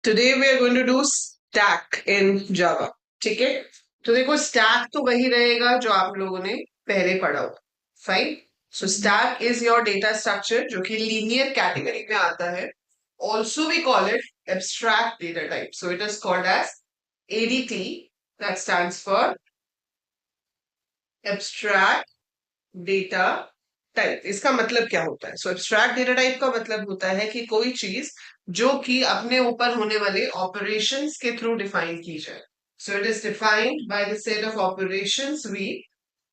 Today we are going to do stack in Java. ठीक है, तो देखो stack तो वही रहेगा जो आप लोगों ने पहले पढ़ा हो. Fine. So stack is your data structure जो कि linear category में आता है. Also we call it abstract data type. So it is called as ADT. That stands for abstract data type. इसका मतलब क्या होता है? सो एब्स्ट्रैक्ट डेटा टाइप का मतलब होता है कि कोई चीज जो कि अपने ऊपर होने वाले ऑपरेशंस के थ्रू डिफाइन की जाए. So it is defined by the set of operations we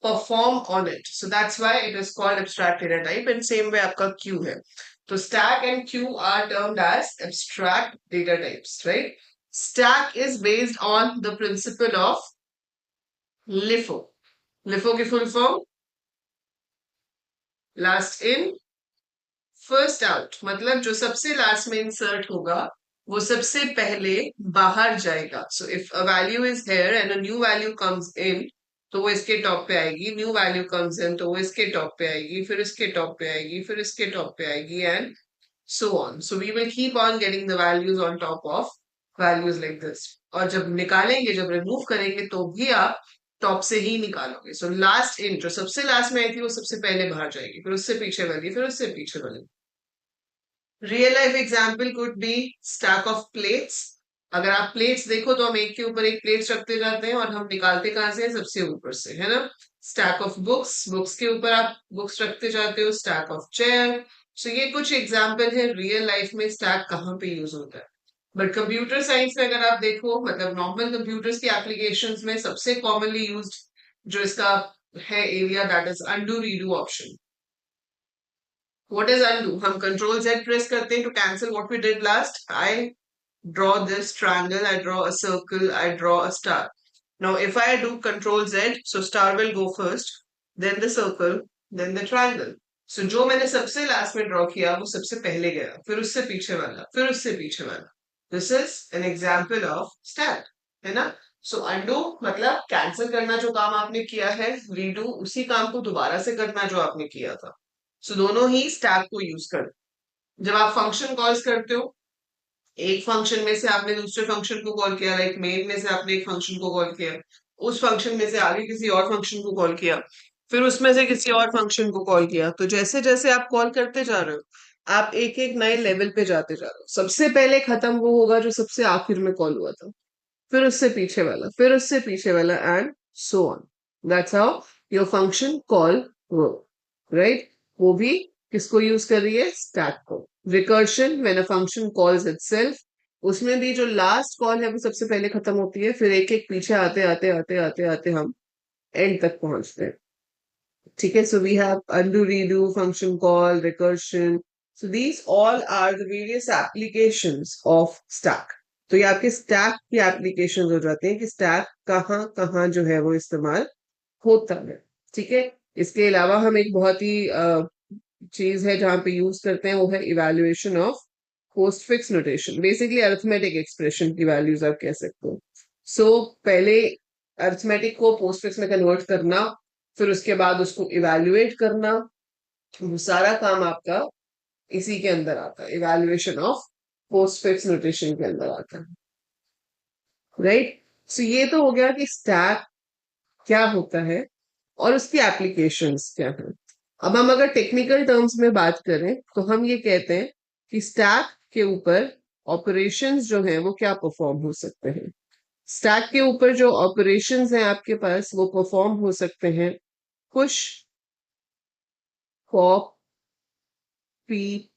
perform on it. So that's why it is called abstract data type. And same way आपका क्यू है. तो stack and queue are termed as abstract data types, right? Stack is based on the principle of LIFO. LIFO की full form last in first out. मतलब जो सबसे last में insert होगा वो सबसे पहले बाहर जाएगा. So if a value is here and a new value comes in तो वो इसके टॉप पे आएगी. न्यू वैल्यू कम्स इन तो वो इसके टॉप पे आएगी, फिर इसके टॉप पे आएगी, फिर इसके टॉप पे आएगी and so on. So we will keep on getting the values on top of values like this. और जब निकालेंगे, जब रिमूव करेंगे तो भी आप टॉप से ही निकालोगे. सो लास्ट इन जो सबसे लास्ट में आई थी वो सबसे पहले बाहर जाएगी, फिर उससे पीछे वाली, फिर उससे पीछे वाली. Real life example could be stack of plates. अगर आप प्लेट्स देखो तो हम एक के ऊपर एक प्लेट्स रखते जाते हैं और हम निकालते कहाँ से? सबसे ऊपर से, है ना? स्टैक ऑफ बुक्स, बुक्स के ऊपर आप बुक्स रखते जाते हो. Stack of chair. सो ये कुछ एग्जाम्पल है रियल लाइफ में स्टैक कहाँ पे यूज होता है. बट कंप्यूटर साइंस में अगर आप देखो, मतलब नॉर्मल कंप्यूटर्स की एप्लीकेशंस में सबसे कॉमनली यूज्ड जो इसका है area, that is undo redo option. What is undo? हम Control Z press करते हैं to cancel what we did last. I draw this triangle, I draw a circle, I draw a star. Now, if I do Control Z, so star will go first, then the circle, then the triangle. So जो मैंने सबसे last में draw किया वो सबसे पहले गया, फिर उससे पीछे वाला, फिर उससे पीछे वाला. This is an example of stack, है ना? So undo मतलब कैंसिल करना जो काम आपने किया है, redo उसी काम को दोबारा से करना जो आपने किया था. सो दोनों ही स्टैक को यूज कर. जब आप फंक्शन कॉल्स करते हो, एक फंक्शन में से आपने दूसरे फंक्शन को कॉल किया, लाइक मेन में से आपने एक फंक्शन को कॉल किया, उस फंक्शन में से आगे किसी और फंक्शन को कॉल किया, फिर उसमें से किसी और फंक्शन को कॉल किया. तो जैसे जैसे आप कॉल करते जा रहे हो, आप एक एक नए लेवल पे जाते जा रहे हो. सबसे पहले खत्म वो होगा जो सबसे आखिर में कॉल हुआ था, फिर उससे पीछे वाला, फिर उससे पीछे वाला and so on. That's how your function call work, right? वो भी किसको यूज कर रही है? स्टैक को. Recursion when a function calls itself, उसमें भी जो लास्ट कॉल है वो सबसे पहले खत्म होती है, फिर एक एक पीछे आते आते आते आते आते हम एंड तक पहुंचते हैं. ठीक है. So we have undo, redo, function call, recursion. So these all are the various applications of stack. तो ये आपके स्टैक की एप्लीकेशन हो जाते हैं कि स्टैक कहाँ कहाँ जो है वो इस्तेमाल होता है. ठीक है. इसके अलावा हम एक बहुत ही चीज है जहां पे यूज करते हैं, वो है evaluation of postfix notation. Basically arithmetic expression की वैल्यूज आप कह सकते हो. सो पहले अरिथमेटिक को पोस्टफिक्स में कन्वर्ट करना, फिर उसके बाद उसको इवेल्युएट करना, वो सारा काम आपका इसी के अंदर आता है. इवेल्युएशन ऑफ पोस्टफिक्स नोटेशन के अंदर आता है, राइट? सो ये तो हो गया कि स्टैक क्या होता है और उसकी एप्लीकेशंस क्या है. अब हम अगर टेक्निकल टर्म्स में बात करें तो हम ये कहते हैं कि स्टैक के ऊपर ऑपरेशंस जो हैं वो क्या परफॉर्म हो सकते हैं. स्टैक के ऊपर जो ऑपरेशंस हैं आपके पास वो परफॉर्म हो सकते हैं push, pop, P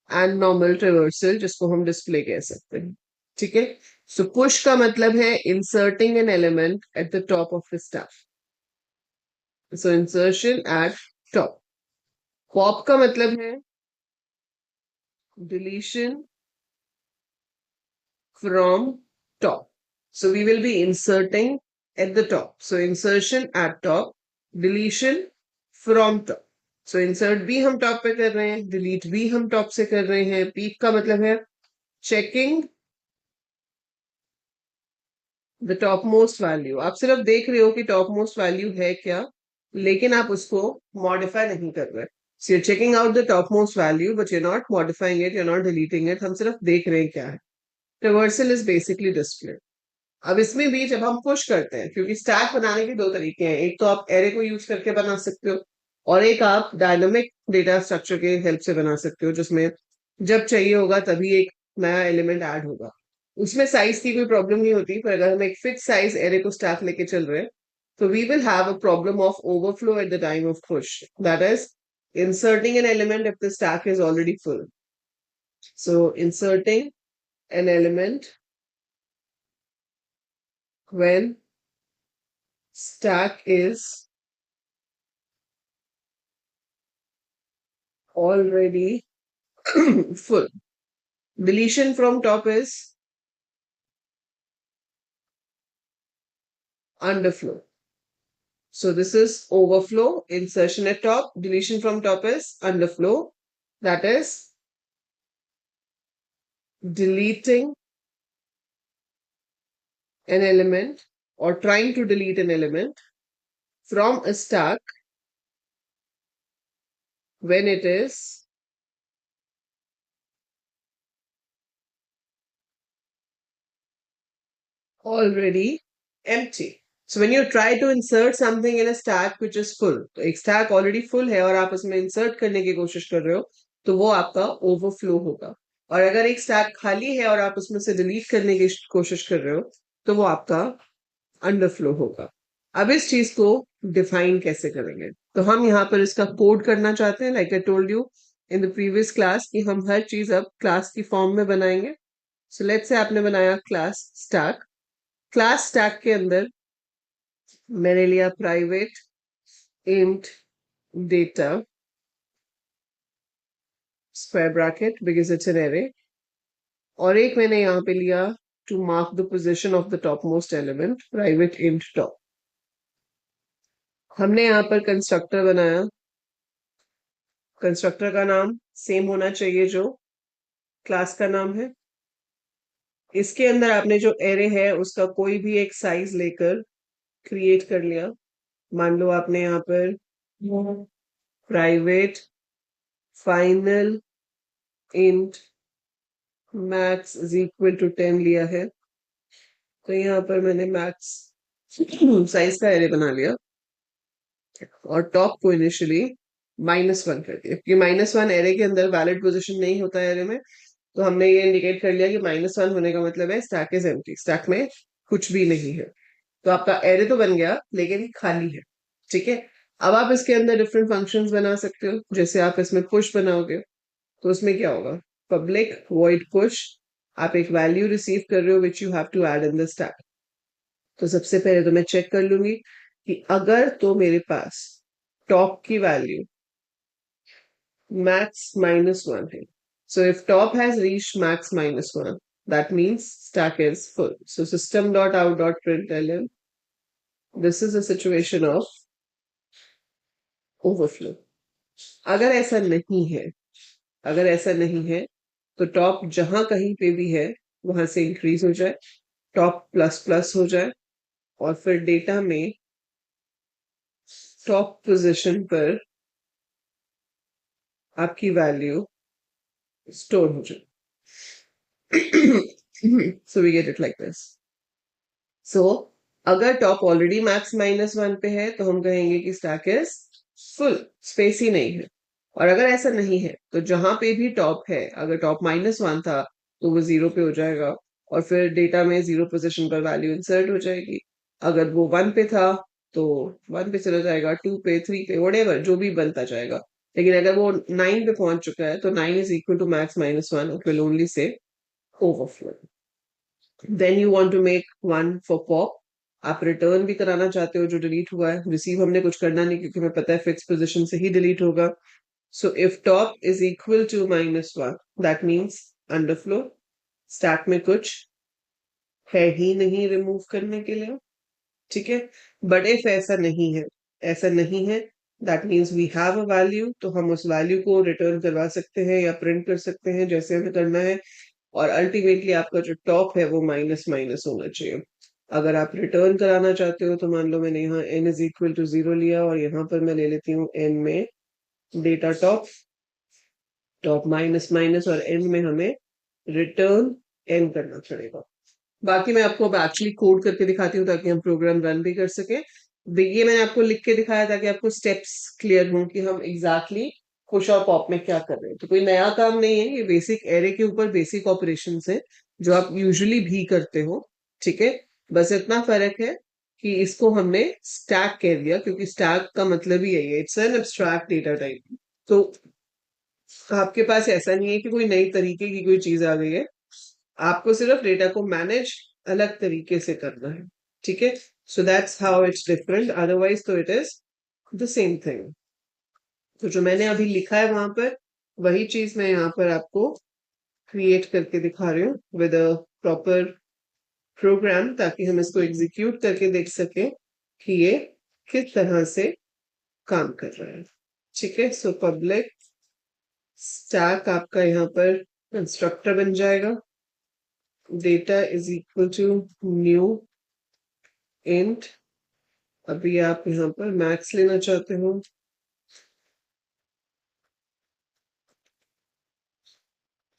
and normal traversal, जिसको हम डिस्प्ले कह सकते हैं. ठीक है. सो पुश का मतलब है inserting an element at the top of the stack. So insertion eight top. Pop का मतलब है deletion from top. So we will be inserting at the top. So insertion at top, deletion from top. So insert भी हम top पे कर रहे हैं, delete भी हम top से कर रहे हैं. peek का मतलब है checking the topmost value. आप सिर्फ देख रहे हो कि topmost value है क्या, लेकिन आप उसको modify नहीं कर रहे. So you're checking out the topmost value, but you're not modifying it, you're not deleting it. हम सिर्फ देख रहे हैं क्या है. Reversal is basically display. अब इसमें भी जब हम पुश करते हैं, क्योंकि स्टैक बनाने के दो तरीके हैं, एक तो आप एरे को यूज करके बना सकते हो और एक आप डायनामिक डेटा स्ट्रक्चर के हेल्प से बना सकते हो, जिसमें जब चाहिए होगा तभी एक नया एलिमेंट ऐड होगा। उसमें साइज की कोई प्रॉब्लम नहीं होती, पर अगर हम एक फिक्स साइज एरे को स्टैक लेके चल रहे हैं तो we will have a problem of overflow at the time of push, that is inserting an element if the stack is already full. So inserting an element when stack is already full. Deletion from top is underflow. So this is overflow, insertion at top, deletion from top is underflow. That is deleting an element or trying to delete an element from a stack when it is already empty. So when you try to insert something in a stack which is full, तो एक stack already full है और आप उसमें insert करने की कोशिश कर रहे हो, तो वो आपका overflow होगा। और अगर एक stack खाली है और आप उसमें से delete करने की कोशिश कर रहे हो, तो वो आपका underflow होगा। अब इस चीज को डिफाइन कैसे करेंगे? तो हम यहाँ पर इसका कोड करना चाहते हैं, like I told you in the previous class, कि हम हर चीज अब क्लास की फॉर्म में बनाएंगे। सो लेट्स से आपने बनाया क्लास स्टैक। क्लास स्टैक के अंदर मैंने लिया private int data square bracket because it's an array, और एक मैंने यहाँ पे लिया to mark the position of the top most element private int top. हमने यहाँ पर कंस्ट्रक्टर बनाया। कंस्ट्रक्टर का नाम सेम होना चाहिए जो क्लास का नाम है। इसके अंदर आपने जो एरे है उसका कोई भी एक साइज लेकर क्रिएट कर लिया। मान लो आपने यहाँ पर private final int max is equal to 10 लिया है, तो यहाँ पर मैंने मैक्स साइज का एरे बना लिया और टॉप को इनिशियली -1 कर दिया, क्योंकि -1 एरे के अंदर वैलिड पोजीशन नहीं होता है एरे में। तो हमने ये इंडिकेट कर लिया कि -1 होने का मतलब है स्टैक इज एम्प्टी, स्टैक में कुछ भी नहीं है। तो आपका एरे तो बन गया लेकिन खाली है। ठीक है, अब आप इसके अंदर डिफरेंट फंक्शंस बना सकते हो। जैसे आप इसमें पुश बनाओगे तो उसमें क्या होगा? पब्लिक वॉइड पुश, आप एक वैल्यू रिसीव कर रहे हो which you have to add in the stack. तो सबसे पहले तो मैं चेक कर लूंगी कि अगर तो मेरे पास टॉप की वैल्यू max -1 है, so if top has reached max -1, that means stack is full. So system.out.println, this is a situation of overflow. अगर ऐसा नहीं है, अगर ऐसा नहीं है तो टॉप जहां कहीं पे भी है वहां से इंक्रीज हो जाए, टॉप ++ हो जाए, और फिर डेटा में टॉप पोजीशन पर आपकी वैल्यू स्टोर हो जाए। So we get it like this. So अगर टॉप ऑलरेडी मैक्स -1 पे है तो हम कहेंगे कि स्टैक इज फुल, स्पेस ही नहीं है। और अगर ऐसा नहीं है तो जहां पे भी टॉप है, अगर टॉप -1 था तो वो 0 पे हो जाएगा और फिर डेटा में 0 पोजीशन पर वैल्यू इंसर्ट हो जाएगी। अगर वो 1 पे था तो 1 पे चला जाएगा, 2 पे, 3 पे, व्हाटएवर जो भी बनता जाएगा। लेकिन अगर वो 9 पे पहुंच चुका है तो 9 is equal to max -1, it will only say overflow. Then you want to make one for pop, आप रिटर्न भी कराना चाहते हो जो डिलीट हुआ है। रिसीव हमने कुछ करना नहीं क्योंकि हमें पता है फिक्स पोजीशन से ही डिलीट होगा। So if top is equal to -1, that means underflow, stack में कुछ है ही नहीं रिमूव करने के लिए। ठीक है, बट इफ ऐसा नहीं है, ऐसा नहीं है, that means we have a value, तो हम उस वैल्यू को रिटर्न करवा सकते हैं या प्रिंट कर सकते हैं जैसे हमें करना है। और अल्टीमेटली आपका जो टॉप है वो माइनस माइनस होना चाहिए। अगर आप रिटर्न कराना चाहते हो तो मान लो मैंने यहाँ n इज इक्वल टू 0 लिया और यहाँ पर मैं ले लेती हूँ n में data top, top minus minus, और n में हमें रिटर्न एंड करना पड़ेगा। बाकी मैं आपको अब एक्चुअली कोड करके दिखाती हूँ ताकि हम प्रोग्राम रन भी कर सके। ये मैंने आपको लिख के दिखाया ताकि आपको स्टेप्स क्लियर हों कि हम एग्जैक्टली पुश और पॉप में क्या कर रहे हैं। तो कोई नया काम नहीं है, ये बेसिक एरे के ऊपर बेसिक ऑपरेशंस है जो आप यूजुअली भी करते हो। ठीक है, बस इतना फर्क है कि इसको हमने स्टैक कह दिया क्योंकि स्टैक का मतलब ही यही है, it's an abstract data type. तो आपके पास ऐसा नहीं है कि कोई नई तरीके की कोई चीज आ गई है, आपको सिर्फ डेटा को मैनेज अलग तरीके से करना है। ठीक है, so that's how it's different, otherwise तो it is the same thing. तो जो मैंने अभी लिखा है वहां पर वही चीज मैं यहाँ पर आपको क्रिएट करके दिखा रही हूँ विद अ प्रॉपर प्रोग्राम, ताकि हम इसको एग्जीक्यूट करके देख सके कि ये किस तरह से काम कर रहा है। ठीक है, सो पब्लिक स्टैक आपका यहाँ पर कंस्ट्रक्टर बन जाएगा। Data is equal to new int, अभी आप यहाँ पर मैक्स लेना चाहते हो,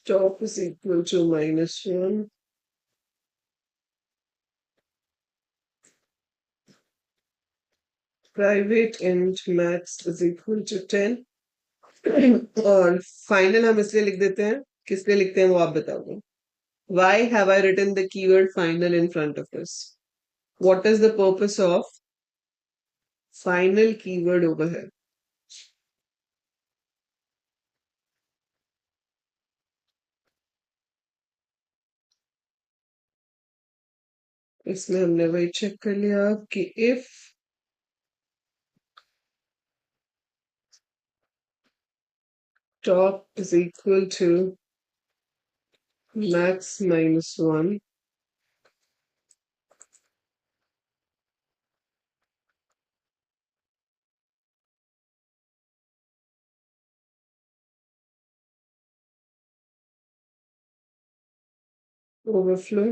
top is equal to -1, private int max is equal to 10। और फाइनल हम इसलिए लिख देते हैं, किस लिए लिखते हैं वो आप बताओगे। Why have I written the keyword final in front of this? What is the purpose of final keyword over here? इसमें हमने वही चेक कर लिया कि if top is equal to max -1, overflow,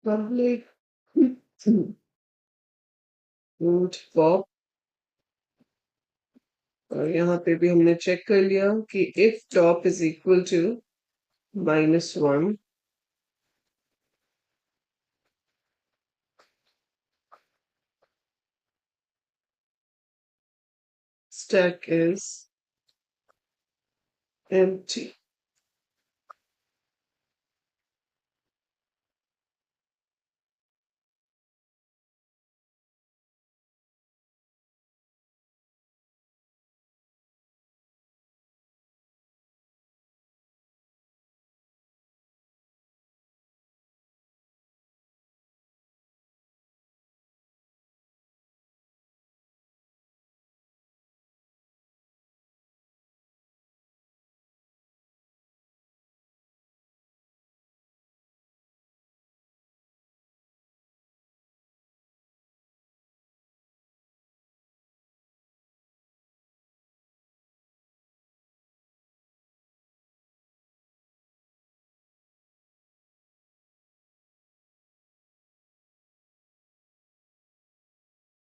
public root pop, और यहाँ पे भी हमने चेक कर लिया कि if top is equal to -1, stack is empty.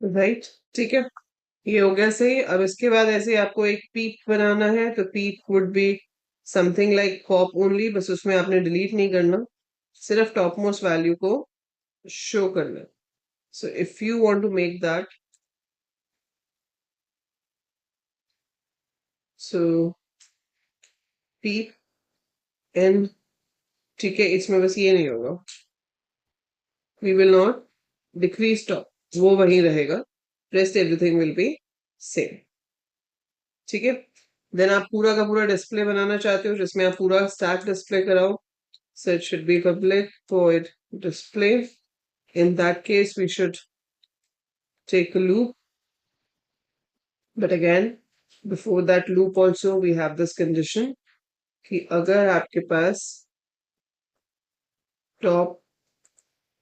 Right, ठीक है, ये हो गया सही। अब इसके बाद ऐसे आपको एक पीप बनाना है, तो peep would be something like pop only, बस उसमें आपने डिलीट नहीं करना, सिर्फ टॉप मोस्ट वैल्यू को शो करना। So if you want to make that, so peep and, ठीक है, इसमें बस ये नहीं होगा, we will not decrease top, वो वही रहेगा, rest everything will be same. ठीक है, देन आप पूरा का पूरा डिस्प्ले बनाना चाहते हो जिसमें आप पूरा स्टैक डिस्प्ले कराओ, so it should be public void display. In that case we should take a loop, but again before that loop also we have this condition कि अगर आपके पास top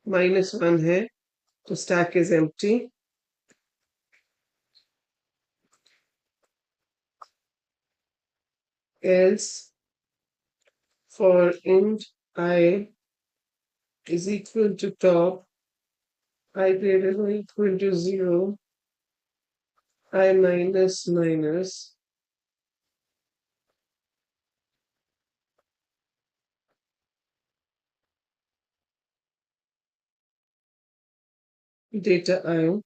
-1 है So stack is empty. Else for int I is equal to top, I greater than or equal to 0, I minus minus data I.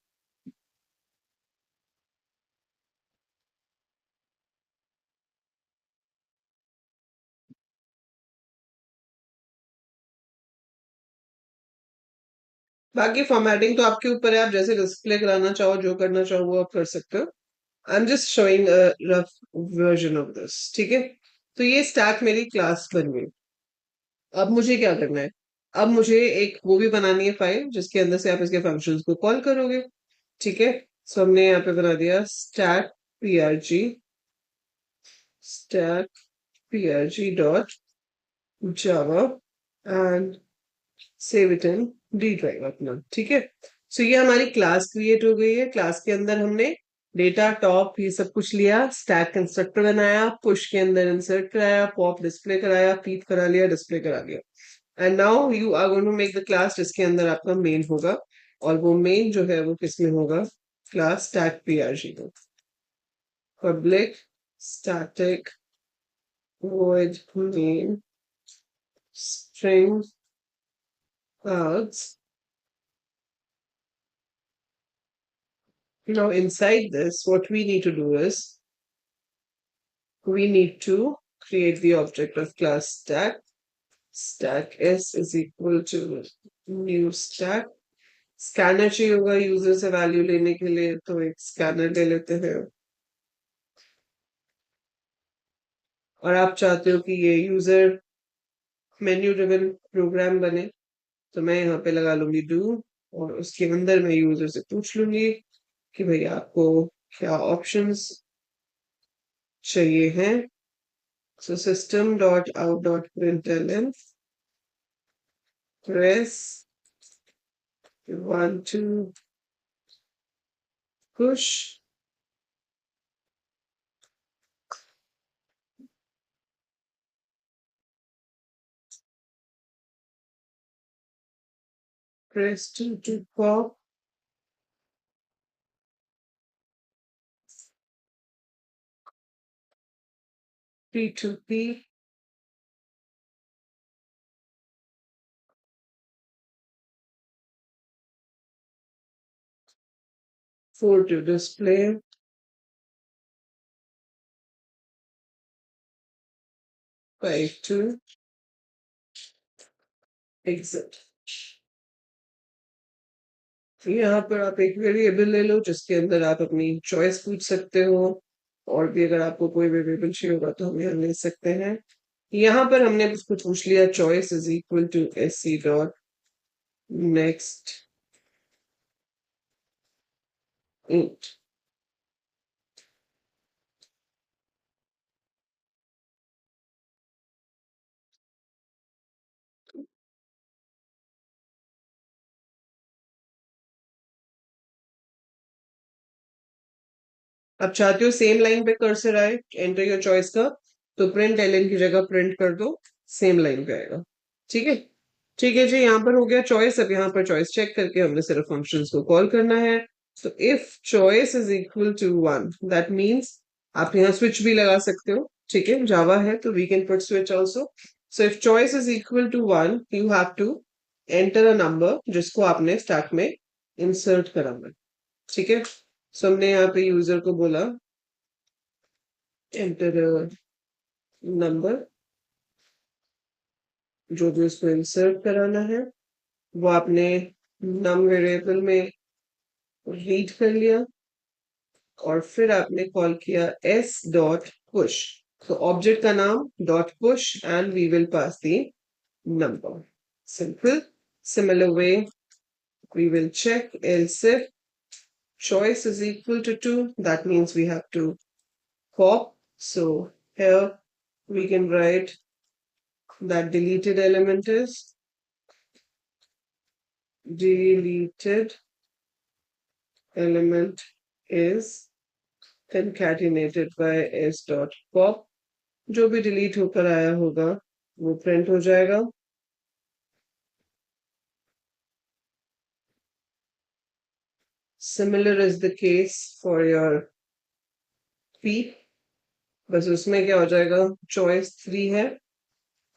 बाकी formatting तो आपके ऊपर है, आप जैसे डिस्प्ले कराना चाहो, जो करना चाहो वो आप कर सकते हो। I am just showing a rough version of this, ठीक है। तो ये स्टैक मेरी क्लास बन गई। अब मुझे क्या करना है? अब मुझे एक वो भी बनानी है फाइल जिसके अंदर से आप इसके फंक्शंस को कॉल करोगे, ठीक है। सो हमने यहाँ पे बना दिया stack prg, stack prg dot Java and save it in D drive अपना, ठीक है। सो ये हमारी क्लास क्रिएट हो गई है। क्लास के अंदर हमने डेटा टॉप ये सब कुछ लिया, स्टैक कंस्ट्रक्टर बनाया, पुश के अंदर इंसर्ट कराया, पॉप डिस्प्ले कराया, पीप करा लिया, डिस्प्ले करा लिया। And now you are going to make the class जिसके अंदर आपका मेन होगा, और वो मेन जो है वो किसमें होगा? क्लास स्टैक prg में। Public static void main string cards. Now inside this, what we need to do is we need to create the object of class stack. Stack s is equal to new stack. Scanner चाहिए होगा user से value लेने के लिए, तो एक scanner ले लेते हैं। और आप चाहते हो कि ये यूजर मेन्यू ड्रिवन प्रोग्राम बने, तो मैं यहाँ पे लगा लूंगी डू, और उसके अंदर मैं यूजर से पूछ लूंगी कि भाई आपको क्या ऑप्शंस चाहिए हैं। सो system dot out dot println press want to push press to pop p to p, 4 to display, 5 to exit। यहाँ पर आप एक वेरिएबल ले लो जिसके अंदर आप अपनी चॉइस पूछ सकते हो, और भी अगर आपको कोई वेरिएबल चाहिए होगा तो हम यहाँ ले सकते हैं। यहाँ पर हमने उसको पूछ लिया choice is equal to sc dot next int। अब चाहते हो सेम लाइन पे कर्सर आए एंटर योर चॉइस का, तो प्रिंट एलएन की जगह प्रिंट कर दो, सेम लाइन पे आएगा, ठीक है। ठीक है जी, यहाँ पर हो गया चॉइस। अब यहाँ पर चॉइस चेक करके हमने सिर्फ फंक्शंस को कॉल करना है। तो if choice is equal to 1, that means आप यहाँ स्विच भी लगा सकते हो, ठीक है। जावा है तो we can put switch also. So if choice is equal to 1, you have to enter a number जिसको आपने स्टैक में इंसर्ट कराना है, ठीक है। सो हमने यहाँ पे यूजर को बोला एंटर नंबर, जो भी उसको इंसर्ट कराना है वो आपने नम वेरिएबल में रीड कर लिया, और फिर आपने कॉल किया s डॉट पुश। तो ऑब्जेक्ट का नाम dot push and we will pass the number. Simple. Similar way we will check else if choice is equal to 2, that means we have to pop. So here we can write that deleted element is deleted element is concatenated by s dot pop. जो भी delete होकर आया होगा वो print हो जाएगा. Similar is the case for your P. बस उसमें क्या हो जाएगा, चॉइस 3 है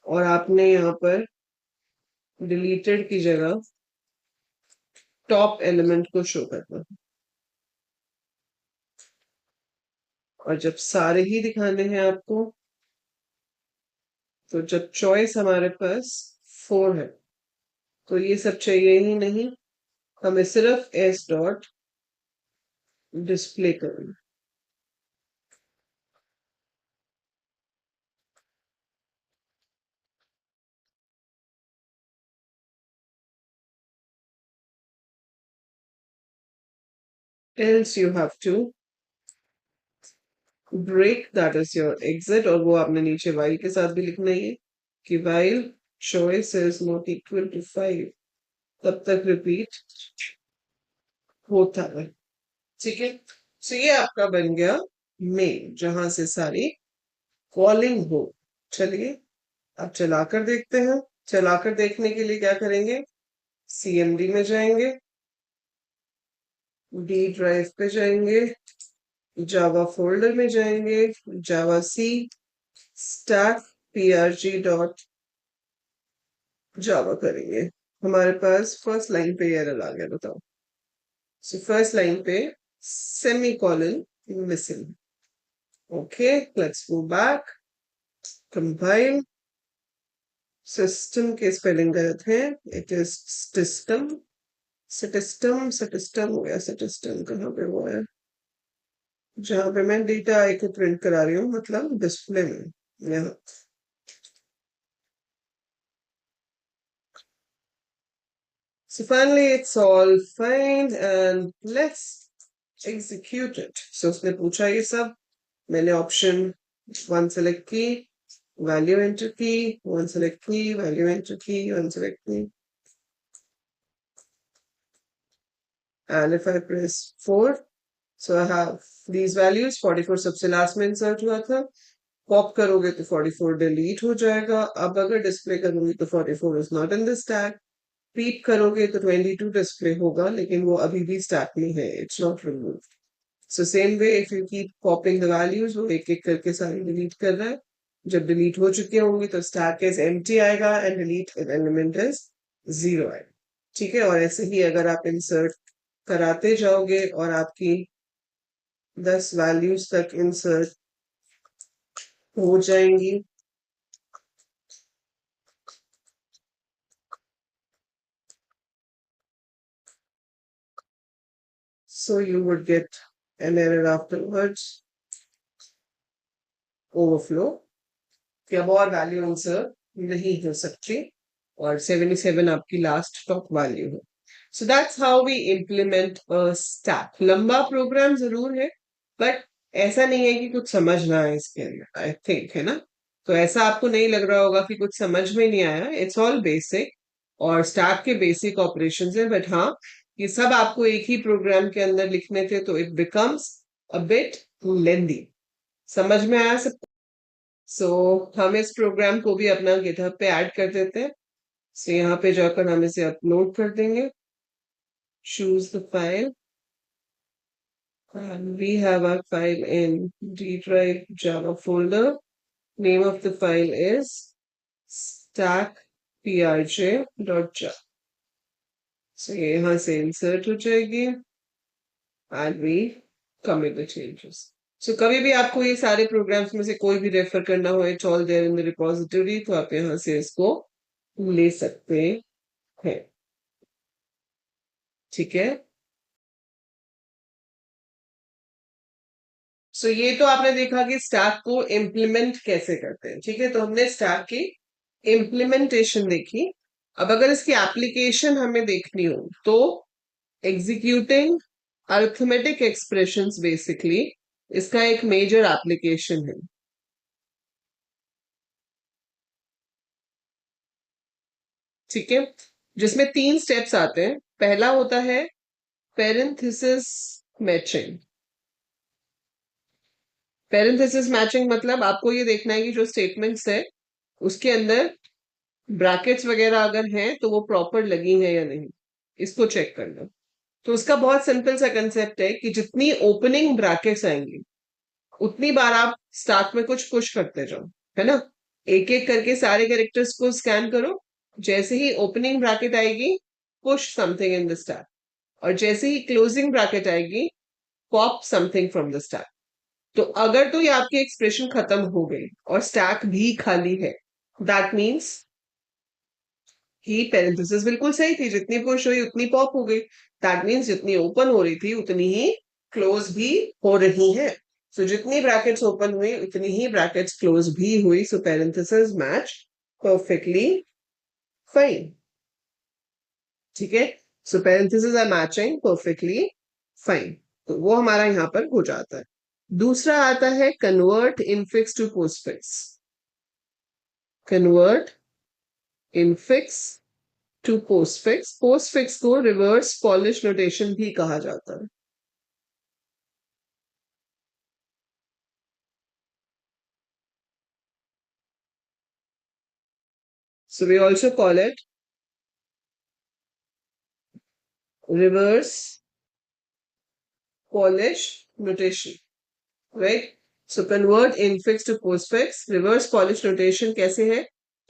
और आपने यहाँ पर डिलीटेड की जगह टॉप एलिमेंट को शो करना है. और जब सारे ही दिखाने हैं आपको, तो जब चॉइस हमारे पास 4 है तो ये सब चाहिए ही नहीं, हमें सिर्फ एस डॉट डिस्प्ले करना. else you have to break, that is your exit, और वो आपने नीचे while के साथ भी लिखना ही है कि while choice is not equal to 5 तब तक रिपीट होता है. ठीक है, तो ये आपका बन गया मेन, जहां से सारी कॉलिंग हो. चलिए अब चलाकर देखते हैं. चलाकर देखने के लिए क्या करेंगे, सीएमडी में जाएंगे, डी ड्राइव पे जाएंगे, जावा फोल्डर में जाएंगे, जावा सी स्टैक prg डॉट जावा करेंगे. हमारे पास फर्स्ट लाइन पे एरर आ गया, बताओ. सो फर्स्ट लाइन पे semi colon missing. Okay, let's go back, compile. System के स्पेलिंग गलत है, it is system. System system हो गया. सिस्टम कहाँ पे हुआ है, जहां पे मैं डेटा आई को प्रिंट करा रही हूँ, मतलब डिस्प्ले में यहाँ. So finally it's all fine and let's execute it. So उसने पूछा ये सब, मैंने ऑप्शन 1 सेलेक्ट की, वैल्यू एंटर की, 1 सेलेक्ट की, वैल्यू एंटर की, 1 सेलेक्ट की, and if I press 4, so I have these values. 44 सबसे लास्ट में इंसर्ट हुआ था. पॉप करोगे तो 44 डिलीट हो जाएगा. अब अगर डिस्प्ले करूंगी तो 44 is not in the stack. Peep करोगे तो 22 डिस्प्ले होगा, लेकिन वो अभी भी स्टैक में है, it's not removed. So same way if you keep popping the values, वो एक एक करके सारी डिलीट कर रहा है. जब डिलीट हो चुके होंगे तो स्टैक इज एम्प्टी आएगा एंड डिलीट एलिमेंट इज 0 आएगा. ठीक है, और ऐसे ही अगर आप इंसर्ट कराते जाओगे और आपकी 10 वैल्यूज तक इंसर्ट हो जाएंगी, so you would get an error afterwards, overflow, कि अब और वैल्यू इंसर्ट नहीं हो सकती और 77 आपकी लास्ट टॉप वैल्यू है. So that's how we implement a stack. लंबा प्रोग्राम जरूर है, बट ऐसा नहीं है कि कुछ समझ ना आए इसके अंदर, आई थिंक, है ना. तो ऐसा आपको नहीं लग रहा होगा कि कुछ समझ में नहीं आया. इट्स ऑल बेसिक और स्टैक के बेसिक ऑपरेशंस है, बट हाँ, ये सब आपको एक ही प्रोग्राम के अंदर लिखने थे तो इट बिकम्स अ बिट लेंदी. समझ में आया सब. सो हम इस प्रोग्राम को भी अपना गिटहब पे ऐड कर देते हैं. सो यहाँ पे जाकर हम इसे अपलोड कर देंगे. choose the file and we have our file in D drive Java folder. Name of the file is stackprj.java. So ये यहाँ से insert हो जाएगी and we commit the changes. So कभी भी आपको ये सारे प्रोग्राम्स में से कोई भी रेफर करना हो, it's all there in the repository, तो आप यहाँ से इसको ले सकते हैं. ठीक है. सो ये तो आपने देखा कि स्टैक को इम्प्लीमेंट कैसे करते हैं. ठीक है, तो हमने स्टैक की इम्प्लीमेंटेशन देखी. अब अगर इसकी एप्लीकेशन हमें देखनी हो तो एग्जीक्यूटिंग अरिथमेटिक एक्सप्रेशंस बेसिकली इसका एक मेजर एप्लीकेशन है. ठीक है, जिसमें 3 स्टेप्स आते हैं. पहला होता है पेरेंथेसिस मैचिंग। पेरेंथेसिस मैचिंग मतलब आपको ये देखना है कि जो स्टेटमेंट्स है उसके अंदर ब्रैकेट्स वगैरह अगर हैं तो वो प्रॉपर लगी है या नहीं, इसको चेक करना। तो उसका बहुत सिंपल सा कंसेप्ट है कि जितनी ओपनिंग ब्रैकेट्स आएंगी उतनी बार आप स्टार्ट में कुछ पुश करते जाओ, है ना। एक एक करके सारे कैरेक्टर्स को स्कैन करो। जैसे ही ओपनिंग ब्रैकेट आएगी, push something in the start, और जैसे ही क्लोजिंग ब्रैकेट आएगी, pop something from the start. तो अगर तो ये आपकी एक्सप्रेशन खत्म हो गई और स्टैक भी खाली है, दैट मीन्स ही पेरेंथेसिस बिल्कुल सही थी, जितनी पुश हुई उतनी पॉप हो गई। दैट मीन्स जितनी ओपन हो रही थी उतनी ही क्लोज भी हो रही है। सो जितनी ब्रैकेट्स ओपन हुई उतनी ही ब्रैकेट्स क्लोज भी हुई। So parenthesis match perfectly fine. ठीक है, so parenthesis are matching perfectly fine. तो वो हमारा यहां पर हो जाता है। दूसरा आता है convert infix to postfix. Convert infix to postfix. Postfix को रिवर्स पॉलिश नोटेशन भी कहा जाता है। So we also call it reverse polish notation, right? So convert infix to postfix. Reverse polish notation कैसे है?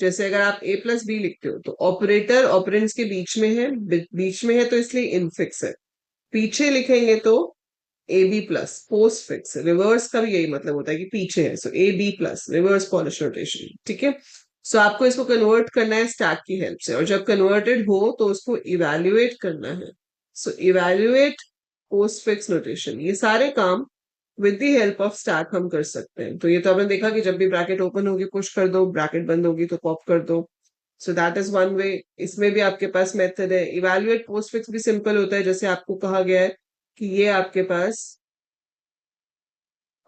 जैसे अगर आप a प्लस बी लिखते हो तो ऑपरेटर ऑपरेंड्स के बीच में है, बीच में है तो इसलिए इनफिक्स है। पीछे लिखेंगे तो A B plus postfix. Reverse का भी यही मतलब होता है कि पीछे है, so A B plus reverse polish rotation. ठीक है, सो आपको इसको कन्वर्ट करना है स्टैक की हेल्प से, और जब कन्वर्टेड हो तो उसको इवेल्युएट करना है। सो इवेल्युएट पोस्ट फिक्स नोटेशन, ये सारे काम with the help of stack हम कर सकते हैं। तो ये तो आपने देखा कि जब भी ब्रैकेट ओपन होगी पुश कर दो, ब्रैकेट बंद होगी तो पॉप कर दो। So that is one way. इसमें भी आपके पास मेथड है। इवेल्युएट पोस्ट फिक्स भी सिंपल होता है, जैसे आपको कहा गया है कि ये आपके पास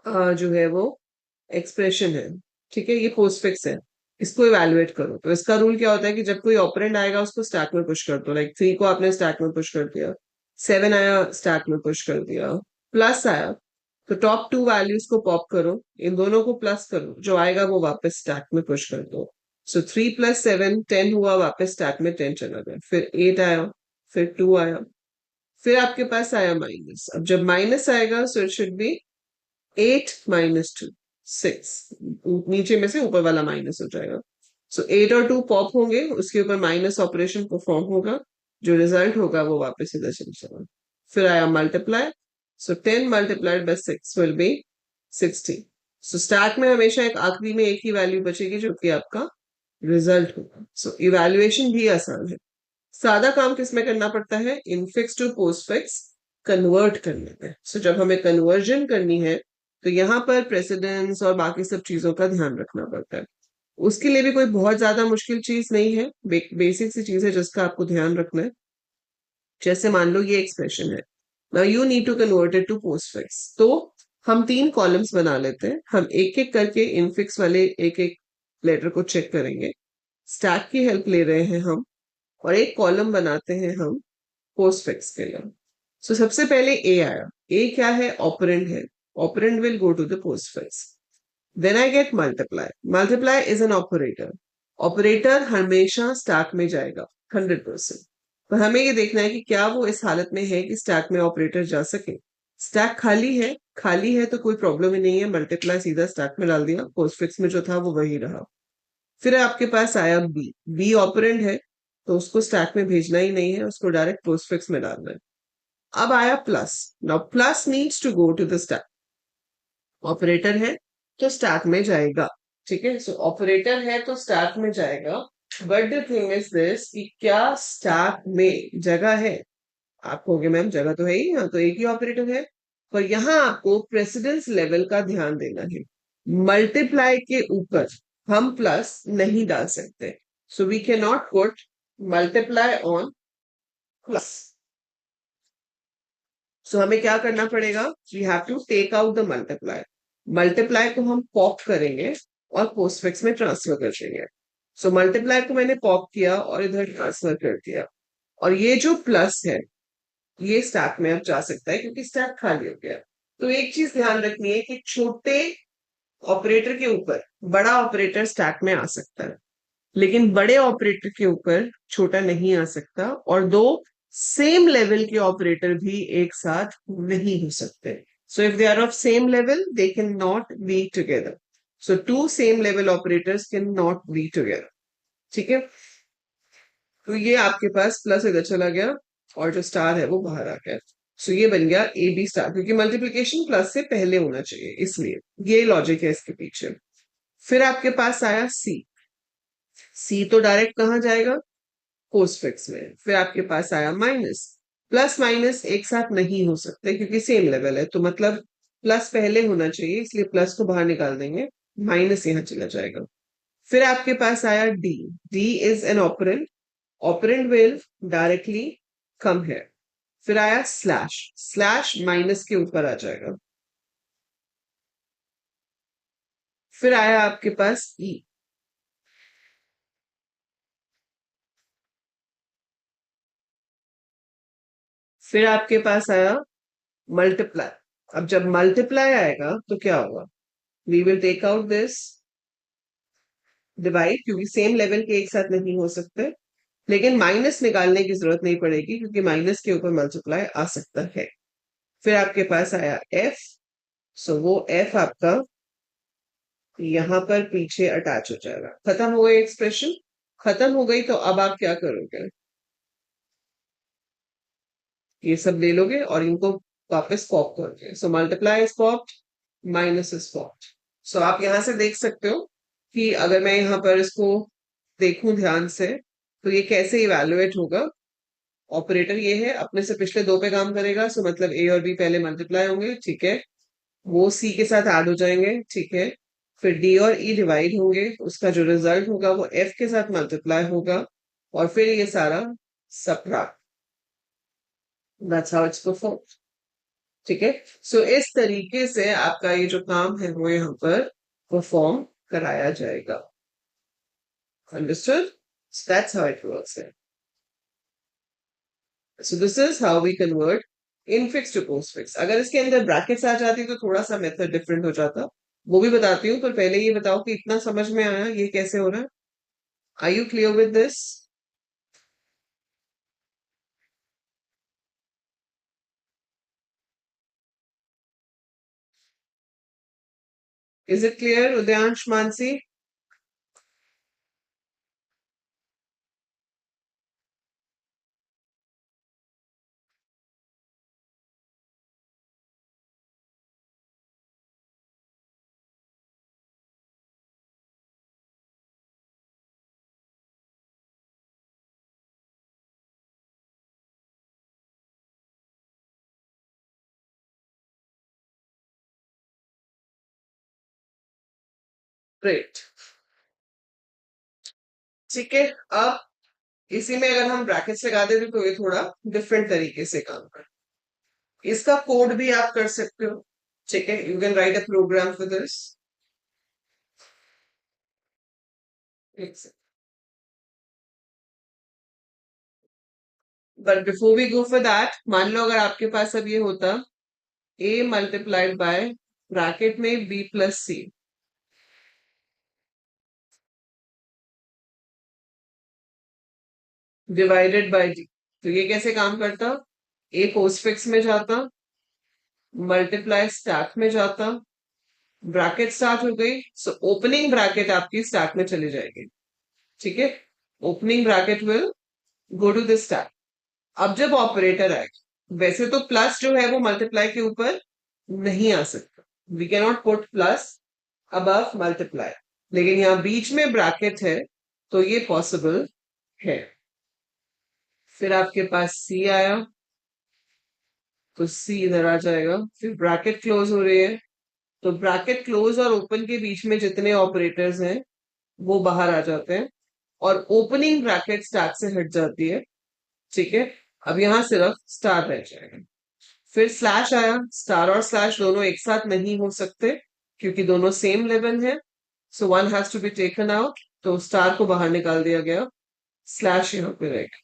जो है वो एक्सप्रेशन है, ठीक है, ये पोस्टफिक्स है, इसको इवेलुएट करो। तो इसका रूल क्या होता है कि जब कोई ऑपरेंड आएगा उसको स्टैक में पुश कर दो। लाइक 3 को आपने स्टैक में पुश कर दिया, 7 आया स्टैक में पुश कर दिया, प्लस आया तो टॉप 2 वैल्यूज को पॉप करो, इन दोनों को प्लस करो, जो आएगा वो वापस स्टैक में पुश कर दो। सो 3 प्लस 7 10 हुआ, वापस स्टैक में 10 चला गया, फिर 8 आया, फिर 2 आया, फिर आपके पास आया माइनस। अब जब माइनस आएगा so it should B 8 minus 2 6, नीचे में से ऊपर वाला माइनस हो जाएगा। सो 8 और 2 पॉप होंगे, उसके ऊपर माइनस ऑपरेशन परफॉर्म होगा, जो रिजल्ट होगा वो वापस इधर चल जाएगा। फिर आया multiply, so 10 multiplied by 6 will be 60। So stack में हमेशा एक आखिरी में एक ही वैल्यू बचेगी जो कि आपका रिजल्ट होगा। सो इवेल्युएशन भी आसान है। सादा काम किसमें करना पड़ता है? इनफिक्स टू पोस्टफिक्स कन्वर्ट करने में। सो जब हमें कन्वर्जन करनी है तो यहाँ पर प्रेसिडेंस और बाकी सब चीजों का ध्यान रखना पड़ता है। उसके लिए भी कोई बहुत ज्यादा मुश्किल चीज नहीं है, बेसिक सी चीज है जिसका आपको ध्यान रखना है। जैसे मान लो ये एक्सप्रेशन है, now you need to convert it to postfix. तो हम 3 कॉलम्स बना लेते हैं, हम एक एक करके इनफिक्स वाले एक एक लेटर को चेक करेंगे। स्टैक की हेल्प ले रहे हैं हम, और एक कॉलम बनाते हैं हम पोस्टफिक्स के लिए। सो सबसे पहले ए आया। ए क्या है? ऑपरेंड है। Operand will go to the postfix. Then I get multiply. Multiply is an operator. Operator हमेशा स्टैक में जाएगा 100%। पर हमें ये देखना है कि क्या वो इस हालत में है कि स्टैक में ऑपरेटर जा सके। स्टैक खाली है, खाली है तो कोई प्रॉब्लम ही नहीं है, मल्टीप्लाई सीधा स्टैक में डाल दिया, पोस्टफिक्स में जो था वो वही रहा। फिर आपके पास आया बी। बी ऑपरेंड है तो उसको स्टैक में भेजना ही नहीं है, उसको डायरेक्ट पोस्टफिक्स में डालना है। अब आया plus. Now plus needs to go to the stack. Operator है तो स्टैक में जाएगा, ठीक है। सो ऑपरेटर है तो स्टैक में जाएगा, but the thing is this कि क्या स्टैक में जगह है? आप कहोगे मैम जगह तो है ही, यहाँ तो एक ही ऑपरेटर है। पर यहाँ आपको प्रेसिडेंस लेवल का ध्यान देना है। मल्टीप्लाई के ऊपर हम प्लस नहीं डाल सकते, so we can not put multiply on plus. So हमें क्या करना पड़ेगा? We have to take out the multiply. Multiply को हम पॉप करेंगे और पोस्टफिक्स में ट्रांसफर कर देंगे। सो मल्टीप्लाई को मैंने पॉप किया और इधर ट्रांसफर कर दिया, और ये जो प्लस है ये स्टैक में अब जा सकता है क्योंकि स्टैक खाली हो गया। तो एक चीज ध्यान रखनी है कि छोटे ऑपरेटर के ऊपर बड़ा ऑपरेटर स्टैक में आ सकता है, लेकिन बड़े ऑपरेटर के ऊपर छोटा नहीं आ सकता, और दो सेम लेवल के ऑपरेटर भी एक साथ नहीं हो सकते। So if they are of same level they can not be together. So two same level operators can not be together. ठीक है, तो ये आपके पास प्लस इधर चला गया और जो स्टार है वो बाहर आ गया। सो ये बन गया ए बी स्टार, क्योंकि मल्टीप्लीकेशन प्लस से पहले होना चाहिए, इसलिए ये लॉजिक है इसके पीछे। फिर आपके पास आया सी। सी तो डायरेक्ट कहाँ जाएगा, पोस्टफिक्स में। फिर आपके पास आया माइनस। प्लस माइनस एक साथ नहीं हो सकते क्योंकि सेम लेवल है, तो मतलब प्लस पहले होना चाहिए, इसलिए प्लस को बाहर निकाल देंगे, माइनस यहाँ चला जाएगा। फिर आपके पास आया D. D is an operand, operand will directly come है। फिर आया स्लैश, स्लैश माइनस के ऊपर आ जाएगा। फिर आया आपके पास ई। फिर आपके पास आया मल्टीप्लाई। अब जब मल्टीप्लाई आएगा तो क्या होगा, we will take out this divide, क्योंकि सेम लेवल के एक साथ नहीं हो सकते, लेकिन माइनस निकालने की जरूरत नहीं पड़ेगी क्योंकि माइनस के ऊपर मल्टीप्लाई आ सकता है। फिर आपके पास आया एफ। सो वो एफ आपका यहां पर पीछे अटैच हो जाएगा। खत्म हो गई एक्सप्रेशन। खत्म हो गई तो अब आप क्या करोगे, ये सब ले लोगे और इनको वापस पॉप करोगे। So multiply is popped, minus is popped. So आप यहां से देख सकते हो कि अगर मैं यहाँ पर इसको देखूं ध्यान से तो ये कैसे इवेलुएट होगा। ऑपरेटर ये है, अपने से पिछले दो पे काम करेगा, सो मतलब ए और बी पहले मल्टीप्लाई होंगे, ठीक है, वो सी के साथ ऐड हो जाएंगे, ठीक है, फिर डी और ई डिवाइड होंगे, उसका जो रिजल्ट होगा वो एफ के साथ मल्टीप्लाई होगा, और फिर ये सारा subtract. That's how it's perform. ठीक है, सो इस तरीके से आपका ये जो काम है वो यहाँ पर परफॉर्म कराया जाएगा। Understood? That's how it works है। So this is how we convert infix to postfix. अगर इसके अंदर ब्रैकेट्स आ जाती तो थोड़ा सा मेथड डिफरेंट हो जाता, वो भी बताती हूँ, पर पहले ये बताओ कि इतना समझ में आया ये कैसे हो रहा है। Are you clear with this? Is it clear Udayansh, Mansi? Great. ठीक है, अब इसी में अगर हम ब्रैकेट्स लगा देते तो ये थोड़ा डिफरेंट तरीके से काम कर। इसका कोड भी आप कर सकते हो, ठीक है, you can write a program for this. But before we go for that, मान लो अगर आपके पास अब ये होता a मल्टीप्लाइड बाय ब्रैकेट में b plus C divided by d, तो ये कैसे काम करता, a पोस्टफिक्स में जाता, मल्टीप्लाई स्टैक में जाता, ब्रैकेट स्टार्ट हो गई, सो ओपनिंग ब्रैकेट आपकी स्टैक में चली जाएगी, ठीक है, opening bracket will go to the stack. अब जब ऑपरेटर आएगा, वैसे तो प्लस जो है वो मल्टीप्लाई के ऊपर नहीं आ सकता, we can not put plus above multiply, लेकिन यहाँ बीच में ब्रैकेट है तो ये पॉसिबल है। फिर आपके पास सी आया तो सी इधर आ जाएगा, फिर ब्रैकेट क्लोज हो रही है, तो ब्रैकेट क्लोज और ओपन के बीच में जितने ऑपरेटर्स हैं वो बाहर आ जाते हैं, और ओपनिंग ब्रैकेट स्टार्ट से हट जाती है, ठीक है। अब यहां सिर्फ स्टार रह जाएगा। फिर स्लैश आया, स्टार और स्लैश दोनों एक साथ नहीं हो सकते क्योंकि दोनों सेम लेवल है, so one has to be taken out, तो स्टार को बाहर निकाल दिया गया, स्लैश यहाँ पे रहेगा।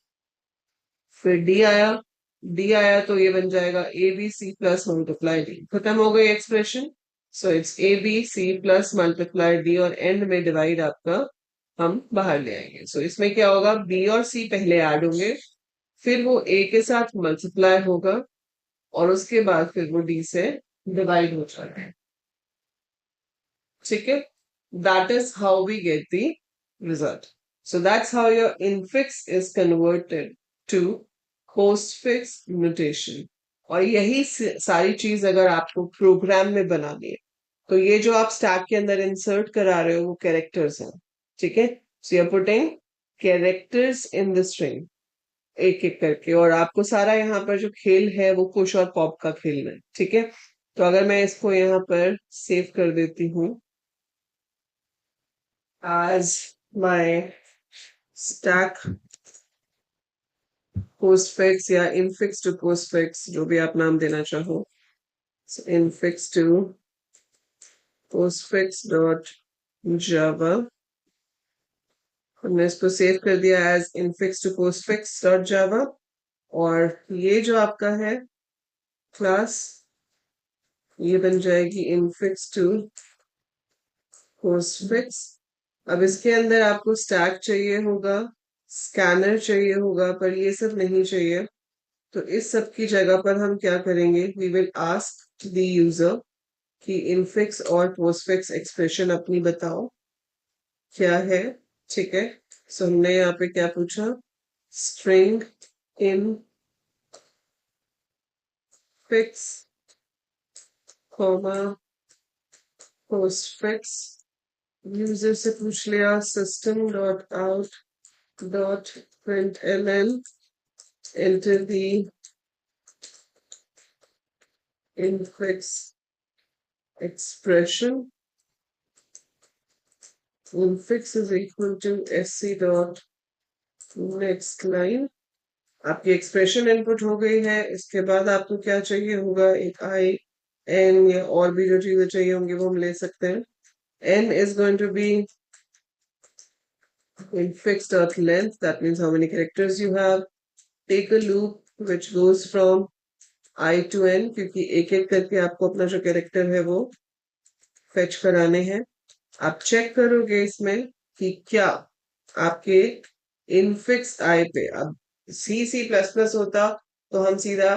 फिर डी आया, डी आया तो ये बन जाएगा A B C plus multiply D. खत्म हो गई expression. So it's A B C plus multiply D और एंड में डिवाइड आपका हम बाहर ले आएंगे। सो इसमें क्या होगा, बी और सी पहले ऐड होंगे, फिर वो ए के साथ मल्टीप्लाई होगा और उसके बाद फिर वो डी से डिवाइड हो जाएगा। ठीक है, that is how we get the result. So that's how your infix is converted to postfix notation. और यही सारी चीज अगर आपको प्रोग्राम में बनानी है तो ये जो आप स्टैक के अंदर इंसर्ट करा रहे हो वो कैरेक्टर्स हैं। ठीक है, so you are putting characters in the string एक एक करके, और आपको सारा यहाँ पर जो खेल है वो पुश और पॉप का खेल है। ठीक है, तो अगर मैं इसको यहाँ पर सेव कर देती हूँ एज माय स्टैक पोस्टफिक्स या इनफिक्स टू पोस्टफिक्स, जो भी आप नाम देना चाहो, infix to postfix dot Java. हमने इसको सेव कर दिया as infix to postfix dot Java. और ये जो आपका है क्लास, ये बन जाएगी इनफिक्स टू पोस्टफिक्स। अब इसके अंदर आपको स्टैक चाहिए होगा, स्कैनर चाहिए होगा, पर ये सब नहीं चाहिए। तो इस सब की जगह पर हम क्या करेंगे, we will ask the user कि इनफिक्स और पोस्टफिक्स एक्सप्रेशन अपनी बताओ क्या है। ठीक है, सो हमने यहाँ पे क्या पूछा, string in fix comma postfix. User से पूछ लिया system dot out dot println enter the infix expression. Infix is equal to sc dot next line. आपकी एक्सप्रेशन इनपुट हो गई है। इसके बाद आपको क्या चाहिए होगा, एक आई एन या और भी जो चीजें चाहिए होंगी वो हम ले सकते हैं। n is going to be infix dot length, that means how many characters you have. Take a loop which goes from I to n, क्योंकि एक एक करके आपको अपना जो कैरेक्टर है वो फेच कराने हैं। आप चेक करोगे इसमें कि क्या आपके इनफिक्स आई पे, अब सी सी प्लस प्लस होता तो हम सीधा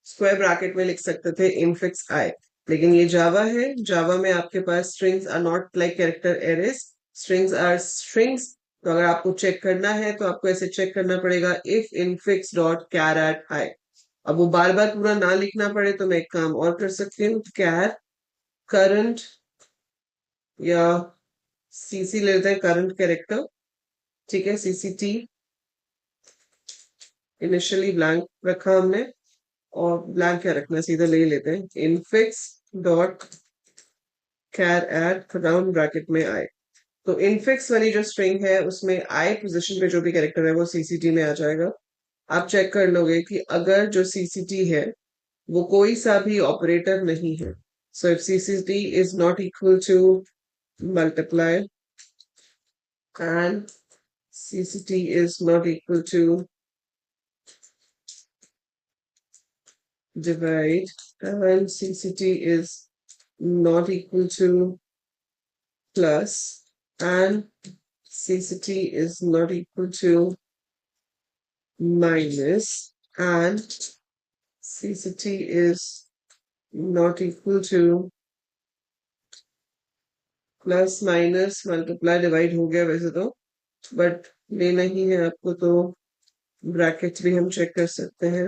स्क्वायर ब्रैकेट में लिख सकते थे इनफिक्स आई, लेकिन ये जावा है। जावा में आपके पास strings are not like character arrays, strings are strings. तो अगर आपको चेक करना है तो आपको ऐसे चेक करना पड़ेगा, if infix dot char at i. अब वो बार बार पूरा ना लिखना पड़े तो मैं एक काम और कर सकती हूँ, कैर करंट या सीसी लेते हैं करंट कैरेक्टर। ठीक है, सीसीटी इनिशियली ब्लैंक रखा हमने, और ब्लैंक क्या रखना, सीधा ले लेते हैं infix dot char at round bracket में आए। तो इनफिक्स वाली जो स्ट्रिंग है उसमें आई पोजीशन पे जो भी कैरेक्टर है वो सीसीटी में आ जाएगा। आप चेक कर लोगे कि अगर जो सीसीटी है वो कोई सा भी ऑपरेटर नहीं है, so if CCT is not equal to multiply and CCT is not equal to divide, and CCT is not equal to plus, and CCT is not equal to minus, and CCT is not equal to plus minus multiply divide हो गया वैसे तो, but लेना ही है आपको तो brackets भी हम चेक कर सकते हैं।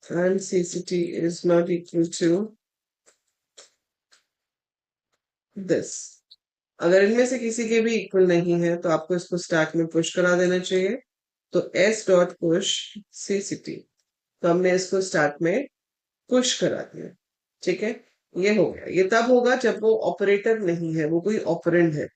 And CCT is not equal to this. अगर इनमें से किसी के भी इक्वल नहीं है तो आपको इसको स्टैक में पुश करा देना चाहिए। तो s डॉट पुश CCT, तो हमने इसको स्टैक में पुश करा दिया। ठीक है, ये हो गया। ये तब होगा जब वो ऑपरेटर नहीं है, वो कोई ऑपरेंड है।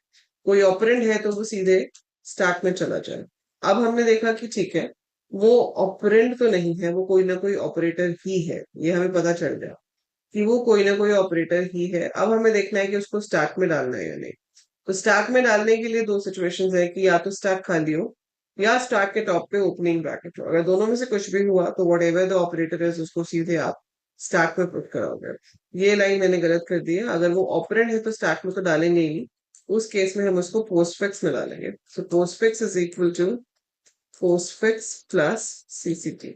कोई ऑपरेंड है तो वो सीधे स्टैक में चला जाए। अब हमने देखा कि ठीक है, वो ऑपरेंड तो नहीं है, वो कोई ना कोई ऑपरेटर ही है, ये हमें पता चल गया कि वो कोई ना कोई ऑपरेटर ही है। अब हमें देखना है कि उसको स्टैक में डालना है या नहीं। तो स्टैक में डालने के लिए दो सिचुएशंस है कि या तो स्टैक खाली हो या स्टैक के टॉप पे ओपनिंग ब्रैकेट हो। अगर दोनों में से कुछ भी हुआ तो वट एवर द ऑपरेटर है उसको सीधे आप स्टैक में पुट कराओगे। ये लाइन मैंने गलत कर दी है, अगर वो ऑपरेंड है तो स्टैक में तो डालेंगे ही नहीं, उस केस में हम उसको पोस्टफिक्स में डालेंगे। So postfix is equal to postfix plus CCT.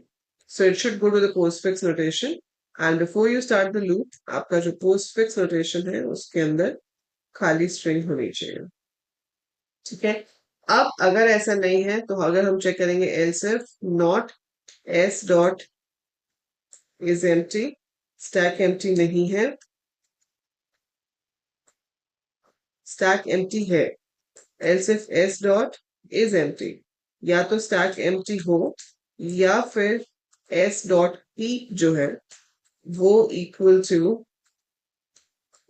So it should go to the postfix notation, and before you start the loop, आपका जो postfix notation है उसके अंदर खाली string होनी चाहिए। ठीक है, अब अगर ऐसा नहीं है तो अगर हम चेक करेंगे else if not s dot is empty, stack empty नहीं है, stack empty है, else if s dot is empty, या तो stack empty हो या फिर s dot p जो है वो इक्वल टू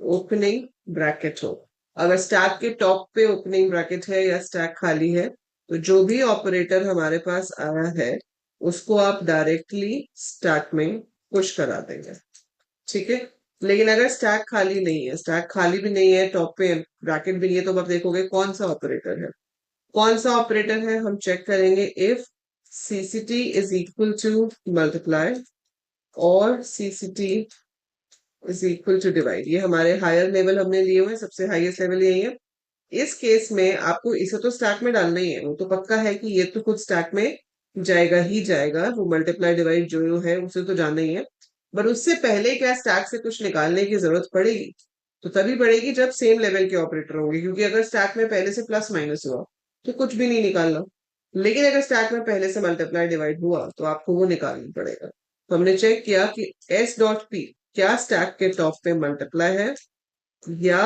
ओपनिंग ब्रैकेट हो। अगर स्टैक के टॉप पे ओपनिंग ब्रैकेट है या स्टैक खाली है तो जो भी ऑपरेटर हमारे पास आया है उसको आप डायरेक्टली स्टैक में पुश करा देंगे। ठीक है, लेकिन अगर स्टैक खाली नहीं है, स्टैक खाली भी नहीं है, टॉप पे ब्रैकेट भी नहीं है, तो आप देखोगे कौन सा ऑपरेटर है। कौन सा ऑपरेटर है हम चेक करेंगे, if CCT is equal to multiply और CCT is equal to divide. ये हमारे हायर लेवल हमने लिए हुए हैं, सबसे हाईएस्ट लेवल यही है। इस केस में आपको इसे तो स्टैक में डालना ही है, वो तो पक्का है कि ये तो खुद स्टैक में जाएगा ही जाएगा, वो मल्टीप्लाई डिवाइड जो है उसे तो जाना ही है। पर उससे पहले क्या स्टैक से कुछ निकालने की जरूरत पड़ेगी? तो तभी पड़ेगी जब सेम लेवल के ऑपरेटर होंगे, क्योंकि अगर स्टैक में पहले से प्लस माइनस हुआ तो कुछ भी नहीं निकालना, लेकिन अगर स्टैक में पहले से मल्टीप्लाई डिवाइड हुआ तो आपको वो निकालना पड़ेगा। तो हमने चेक किया कि एस डॉट पी क्या स्टैक के टॉप पे मल्टीप्लाई है या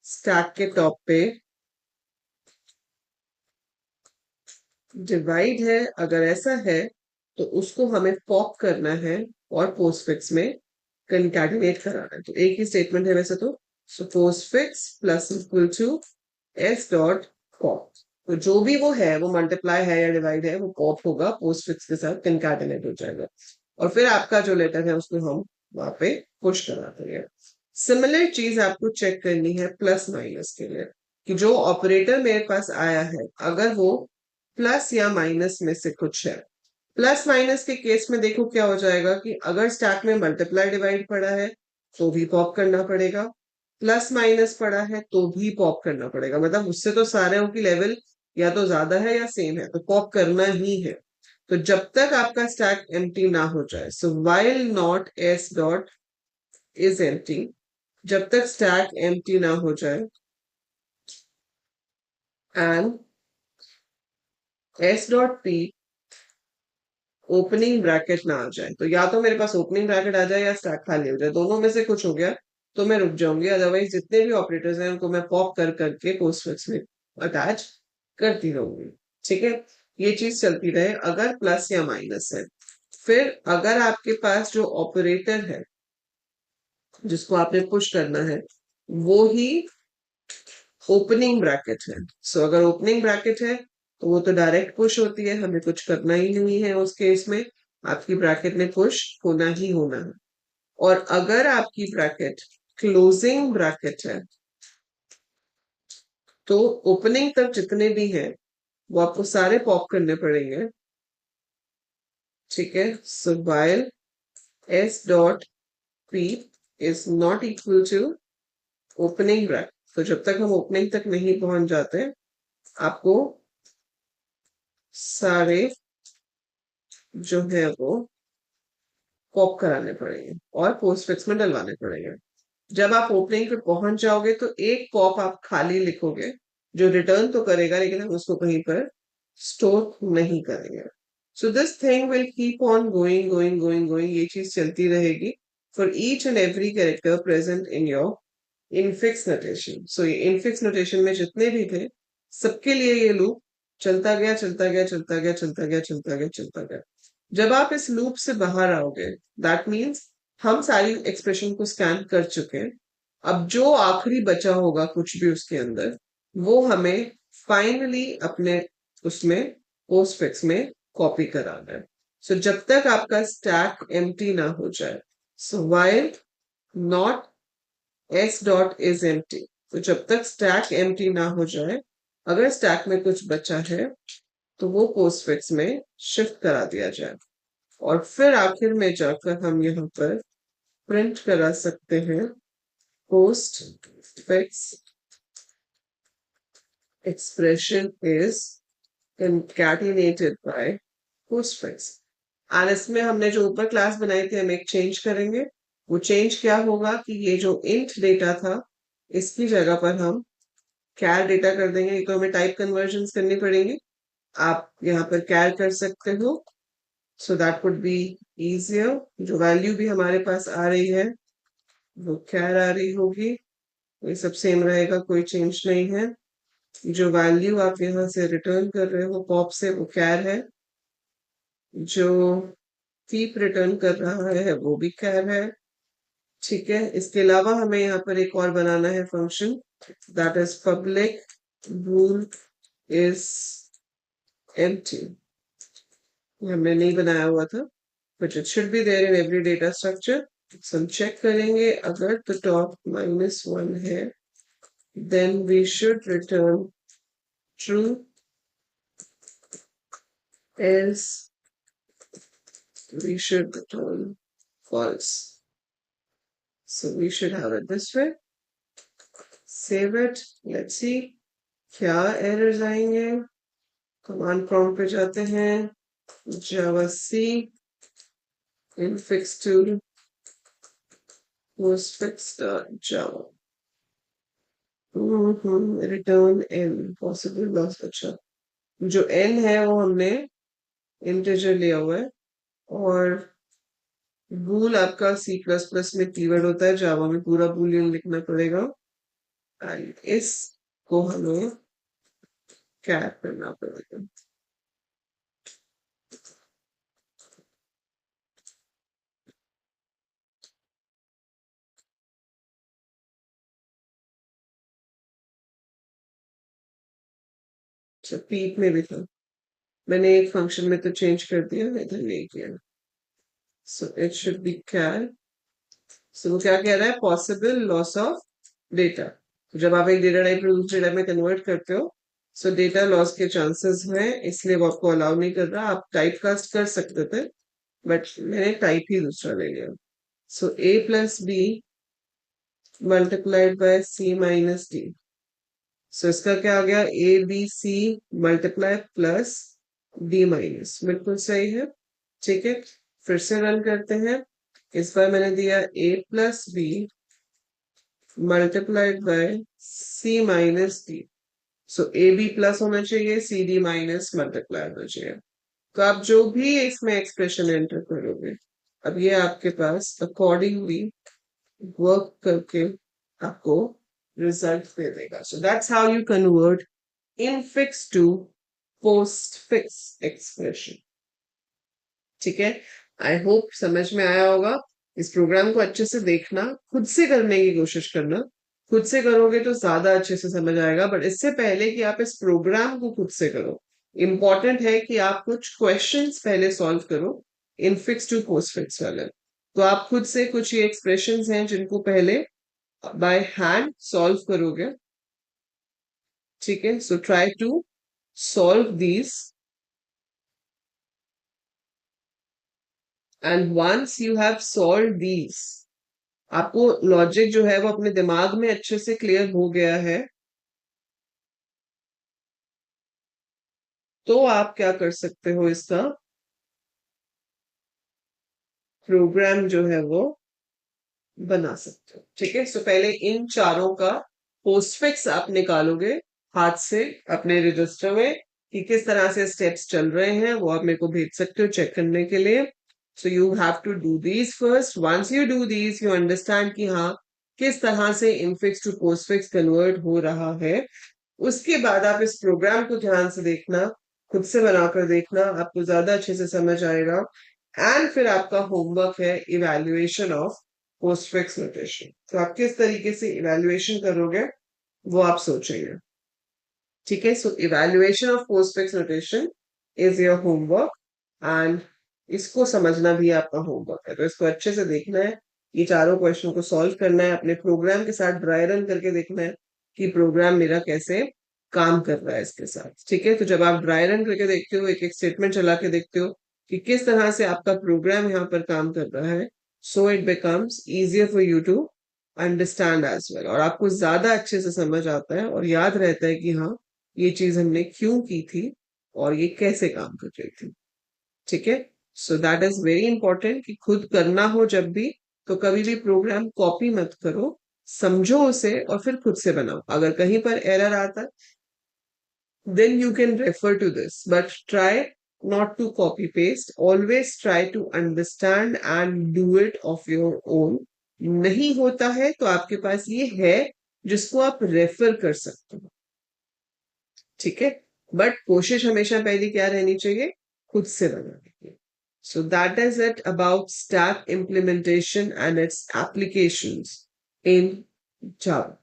स्टैक के टॉप पे डिवाइड है। अगर ऐसा है तो उसको हमें पॉप करना है और पोस्टफिक्स में कंकैटिनेट कराना है। तो एक ही स्टेटमेंट है वैसे तो, so postfix plus equal to S dot pop. तो जो भी वो है, वो मल्टीप्लाई है या डिवाइड है, वो पॉप होगा, पोस्टफिक्स के साथ कंकैटिनेट हो जाएगा, और फिर आपका जो लेटर है उसको हम वहां पे पुश करा देंगे। सिमिलर चीज आपको चेक करनी है प्लस माइनस के लिए, कि जो ऑपरेटर मेरे पास आया है अगर वो प्लस या माइनस में से कुछ है। प्लस माइनस के केस में देखो क्या हो जाएगा कि अगर स्टैक में मल्टीप्लाई डिवाइड पड़ा है तो भी पॉप करना पड़ेगा, प्लस माइनस पड़ा है तो भी पॉप करना पड़ेगा, मतलब उससे तो सारे की लेवल या तो ज्यादा है या सेम है, तो पॉप करना ही है। तो जब तक आपका स्टैक एम्प्टी ना हो जाए, so while not S dot is empty, जब तक स्टैक एम्प्टी ना हो जाए and S dot P opening bracket ना आ जाए, तो या तो मेरे पास ओपनिंग ब्रैकेट आ जाए या स्टैक खाली हो जाए, दोनों में से कुछ हो गया तो मैं रुक जाऊंगी, अदरवाइज जितने भी ऑपरेटर्स हैं उनको मैं पॉप कर करके पोस्टफिक्स में अटैच करती रहूंगी। ठीक है, ये चीज चलती रहे अगर प्लस या माइनस है। फिर अगर आपके पास जो ऑपरेटर है जिसको आपने पुश करना है वो ही ओपनिंग ब्रैकेट है, सो अगर ओपनिंग ब्रैकेट है तो वो तो डायरेक्ट पुश होती है, हमें कुछ करना ही नहीं है उस केस में, आपकी ब्रैकेट में पुश होना ही होना है। और अगर आपकी ब्रैकेट क्लोजिंग ब्रैकेट है तो ओपनिंग तक जितने भी हैं वो आपको सारे पॉप करने पड़ेंगे। ठीक है, so while S dot P is not equal to opening bracket, तो जब तक हम ओपनिंग तक नहीं पहुंच जाते आपको सारे जो है वो पॉप कराने पड़ेंगे और पोस्टफिक्स में डलवाने पड़ेंगे। जब आप ओपनिंग पे पहुंच जाओगे तो एक पॉप आप खाली लिखोगे जो रिटर्न तो करेगा लेकिन हम उसको कहीं पर स्टोर नहीं करेंगे। So this thing will keep on going going going going, ये चीज चलती रहेगी for each and every character present in your infix notation. So ये इनफिक्स नोटेशन में जितने भी थे सबके लिए ये लूप चलता गया चलता गया चलता गया चलता गया चलता गया चलता गया। जब आप इस लूप से बाहर आओगे दैट मीन्स हम सारी एक्सप्रेशन को स्कैन कर चुके हैं। अब जो आखिरी बचा होगा कुछ भी उसके अंदर वो हमें फाइनली अपने उसमें पोस्टफिक्स में कॉपी कराना है। सो जब तक आपका स्टैक एम्प्टी ना हो जाए, so while not S dot is empty, तो जब तक स्टैक एम्प्टी ना हो जाए, अगर स्टैक में कुछ बचा है तो वो पोस्टफिक्स में शिफ्ट करा दिया जाए और फिर आखिर में जाकर हम यहाँ पर प्रिंट करा सकते हैं postfix expression is concatenated by postfix। और इसमें हमने जो ऊपर क्लास बनाई थी हम एक चेंज करेंगे। वो चेंज क्या होगा कि ये जो इंट डेटा था इसकी जगह पर हम कैर डेटा कर देंगे। तो हमें टाइप कन्वर्जन करनी पड़ेगी, आप यहाँ पर कैर कर सकते हो। So that would be easier. जो वैल्यू भी हमारे पास आ रही है वो कैर आ रही होगी, ये सब सेम रहेगा, कोई चेंज नहीं है। जो वैल्यू आप यहाँ से रिटर्न कर रहे हो पॉप से वो कैर है, जो कीप रिटर्न कर रहा है वो भी कैर है। ठीक है, इसके अलावा हमें यहाँ पर एक और बनाना है function, that is public bool is empty। हमने नहीं बनाया हुआ था, but it should be there in every data structure. हम चेक करेंगे, अगर तो टॉप -1 है then we should return true, else we should return false। So we should have it this way। Save it, let's see क्या errors आएंगे। Command prompt पे जाते हैं, javac infix2 postfix.java return n possible loss. अच्छा, जो n है वो हमने इंटीजर लिया हुआ है, और बूल आपका C++ में कीवर्ड होता है, जावा में पूरा बूलियन लिखना पड़ेगा। एंड इसको हमें कैप करना पड़ेगा। अच्छा, पीप में भी था, मैंने एक फंक्शन में तो चेंज कर दिया, इधर नहीं किया। सो इट शुड बी कैर। सो वो क्या कह रहा है, पॉसिबल लॉस ऑफ डेटा। जब आप एक डेटा टाइप दूसरे डेटा में कन्वर्ट करते हो, सो डेटा लॉस के चांसेस हैं, इसलिए वो आपको अलाउ नहीं कर रहा। आप टाइप कास्ट कर सकते थे, बट मैंने टाइप ही दूसरा ले लिया। So a plus B multiplied by c minus d। So इसका क्या आ गया, A B C multiply plus D minus, बिल्कुल सही है। ठीक है, फिर से रन करते हैं। इस बार मैंने दिया a plus B multiplied by C minus D. So A B plus होना चाहिए, सी डी माइनस मल्टीप्लाई होना चाहिए। तो आप जो भी इसमें एक्सप्रेशन एंटर करोगे, अब ये आपके पास अकॉर्डिंगली वर्क करके आपको रिजल्ट दे देगा। सो that's how you convert infix to postfix expression। ठीक है, आई होप समझ में आया होगा। इस प्रोग्राम को अच्छे से देखना, खुद से करने की कोशिश करना। खुद से करोगे तो ज्यादा अच्छे से समझ आएगा, बट इससे पहले कि आप इस प्रोग्राम को खुद से करो, इंपॉर्टेंट है कि आप कुछ क्वेश्चंस पहले सॉल्व करो इनफिक्स टू पोस्टफिक्स वाले। तो आप खुद से कुछ ये एक्सप्रेशंस हैं जिनको पहले बाय हैंड सॉल्व करोगे। ठीक है, so try to solve these, and once you have solve these, आपको लॉजिक जो है वो अपने दिमाग में अच्छे से क्लियर हो गया है, तो आप क्या कर सकते हो, इसका प्रोग्राम जो है वो बना सकते हो। ठीक है, सो पहले इन चारों का पोस्टफिक्स आप निकालोगे हाथ से अपने रजिस्टर में, कि किस तरह से स्टेप्स चल रहे हैं, वो आप मेरे को भेज सकते हो चेक करने के लिए। So you have to do these first. Once you do these you understand कि हाँ किस तरह से इनफिक्स टू पोस्टफिक्स कन्वर्ट हो रहा है। उसके बाद आप इस प्रोग्राम को ध्यान से देखना, खुद से बनाकर देखना, आपको ज्यादा अच्छे से समझ आएगा। एंड फिर आपका होमवर्क है इवैल्यूएशन ऑफ पोस्टफिक्स नोटेशन। तो आप किस तरीके से इवैल्यूएशन करोगे वो आप सोचेंगे। ठीक है, so evaluation of postfix notation is your homework, and इसको समझना भी आपका होमवर्क है। तो इसको अच्छे से देखना है, ये चारों क्वेश्चन को सॉल्व करना है, अपने प्रोग्राम के साथ ड्राई रन करके देखना है कि प्रोग्राम मेरा कैसे काम कर रहा है इसके साथ। ठीक है, तो जब आप ड्राई रन करके देखते हो, एक एक स्टेटमेंट चला के देखते हो कि किस तरह से आपका प्रोग्राम यहाँ पर काम कर रहा है, so it becomes easier for you to understand as well, और आपको ज्यादा अच्छे से समझ आता है और याद रहता है कि हाँ, ये चीज हमने क्यों की थी और ये कैसे काम कर रही थी। ठीक है, so that is very important कि खुद करना हो जब भी, तो कभी भी प्रोग्राम कॉपी मत करो, समझो उसे और फिर खुद से बनाओ। अगर कहीं पर एरर आता है, then you can refer to this, but try not to copy paste. Always try to understand and do it of your own. नहीं होता है तो आपके पास ये है जिसको आप रेफर कर सकते हो। ठीक है, बट कोशिश हमेशा पहली क्या रहनी चाहिए, खुद से बनाने की। So that is it about stack implementation and its applications in Java.